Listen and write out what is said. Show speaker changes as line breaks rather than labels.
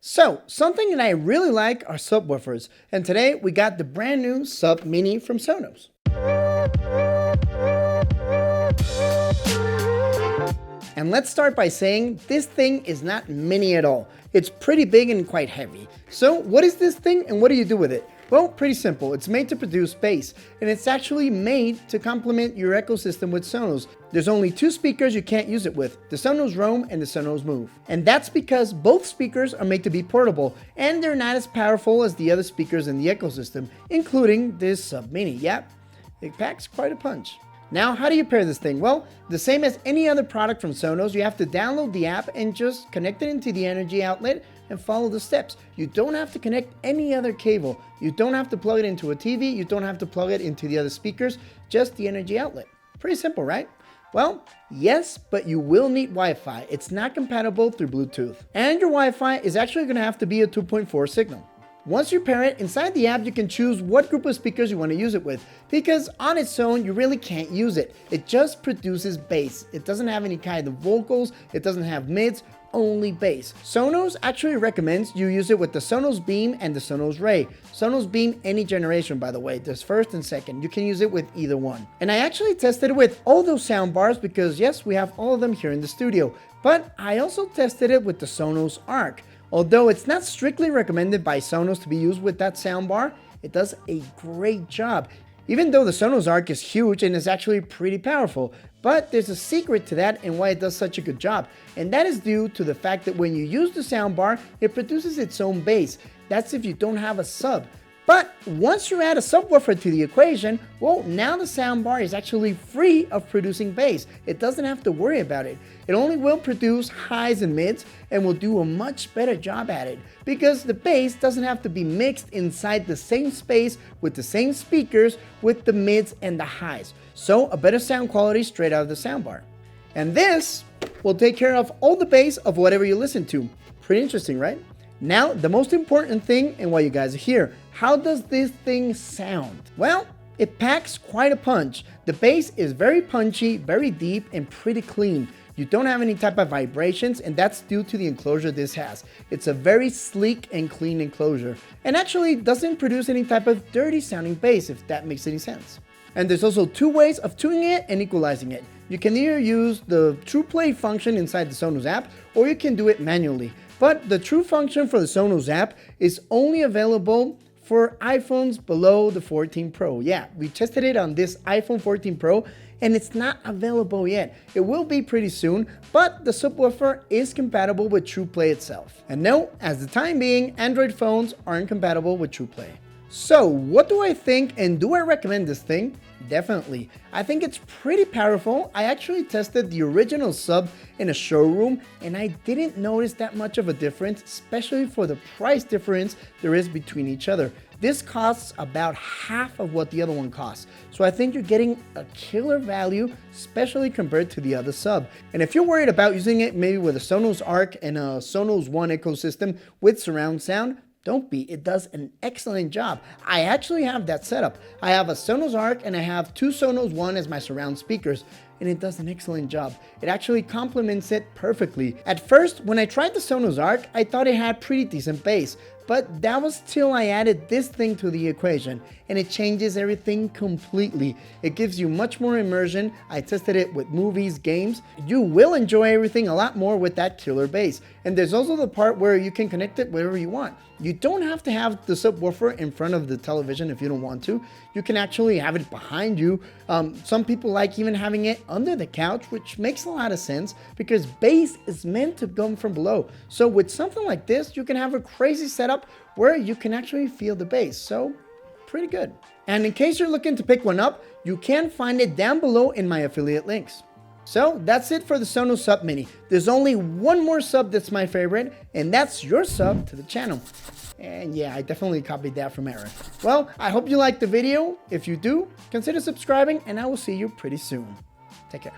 So, something that I really like are subwoofers, and today we got the brand new Sub Mini from Sonos. And let's start by saying this thing is not mini at all. It's pretty big and quite heavy. So what is this thing and what do you do with it? Well, pretty simple. It's made to produce bass, and it's actually made to complement your ecosystem with Sonos. There's only two speakers you can't use it with, the Sonos Roam and the Sonos Move. And that's because both speakers are made to be portable, and they're not as powerful as the other speakers in the ecosystem, including this Sub Mini. Yep, it packs quite a punch. Now, how do you pair this thing? Well, the same as any other product from Sonos, you have to download the app and just connect it into the energy outlet and follow the steps. You don't have to connect any other cable. You don't have to plug it into a TV. You don't have to plug it into the other speakers, just the energy outlet. Pretty simple, right? Well, yes, but you will need Wi-Fi. It's not compatible through Bluetooth. And your Wi-Fi is actually going to have to be a 2.4 signal. Once you pair it, inside the app you can choose what group of speakers you want to use it with, because on its own you really can't use it. It just produces bass. It doesn't have any kind of vocals, it doesn't have mids, only bass. Sonos actually recommends you use it with the Sonos Beam and the Sonos Ray. Sonos Beam any generation, by the way. There's first and second. You can use it with either one. And I actually tested it with all those sound bars because yes, we have all of them here in the studio. But I also tested it with the Sonos Arc. Although it's not strictly recommended by Sonos to be used with that soundbar, it does a great job. Even though the Sonos Arc is huge and is actually pretty powerful, but there's a secret to that and why it does such a good job. And that is due to the fact that when you use the soundbar, it produces its own bass. That's if you don't have a sub. But once you add a subwoofer to the equation, well, now the soundbar is actually free of producing bass. It doesn't have to worry about it. It only will produce highs and mids and will do a much better job at it because the bass doesn't have to be mixed inside the same space with the same speakers with the mids and the highs. So a better sound quality straight out of the soundbar. And this will take care of all the bass of whatever you listen to. Pretty interesting, right? Now, the most important thing and why you guys are here. How does this thing sound? Well, it packs quite a punch. The bass is very punchy, very deep, and pretty clean. You don't have any type of vibrations, and that's due to the enclosure this has. It's a very sleek and clean enclosure, and actually doesn't produce any type of dirty sounding bass, if that makes any sense. And there's also two ways of tuning it and equalizing it. You can either use the True Play function inside the Sonos app, or you can do it manually. But the true function for the Sonos app is only available for iPhones below the 14 Pro. Yeah, we tested it on this iPhone 14 Pro and it's not available yet. It will be pretty soon, but the subwoofer is compatible with TruePlay itself. And no, as the time being, Android phones aren't compatible with TruePlay. So what do I think and do I recommend this thing? Definitely. I think it's pretty powerful. I actually tested the original Sub in a showroom and I didn't notice that much of a difference, especially for the price difference there is between each other. This costs about half of what the other one costs. So I think you're getting a killer value, especially compared to the other Sub. And if you're worried about using it maybe with a Sonos Arc and a Sonos One ecosystem with surround sound, don't be, it does an excellent job. I actually have that setup. I have a Sonos Arc and I have two Sonos One as my surround speakers, and it does an excellent job. It actually complements it perfectly. At first, when I tried the Sonos Arc, I thought it had pretty decent bass, but that was till I added this thing to the equation, and it changes everything completely. It gives you much more immersion. I tested it with movies, games. You will enjoy everything a lot more with that killer bass. And there's also the part where you can connect it wherever you want. You don't have to have the subwoofer in front of the television if you don't want to. You can actually have it behind you. Some people like even having it under the couch, which makes a lot of sense because bass is meant to come from below. So with something like this, you can have a crazy setup where you can actually feel the bass. So pretty good. And in case you're looking to pick one up, you can find it down below in my affiliate links. So that's it for the Sonos Sub Mini. There's only one more sub that's my favorite, and that's your sub to the channel. And yeah, I definitely copied that from Aaron. Well, I hope you liked the video. If you do, consider subscribing, and I will see you pretty soon. Take care.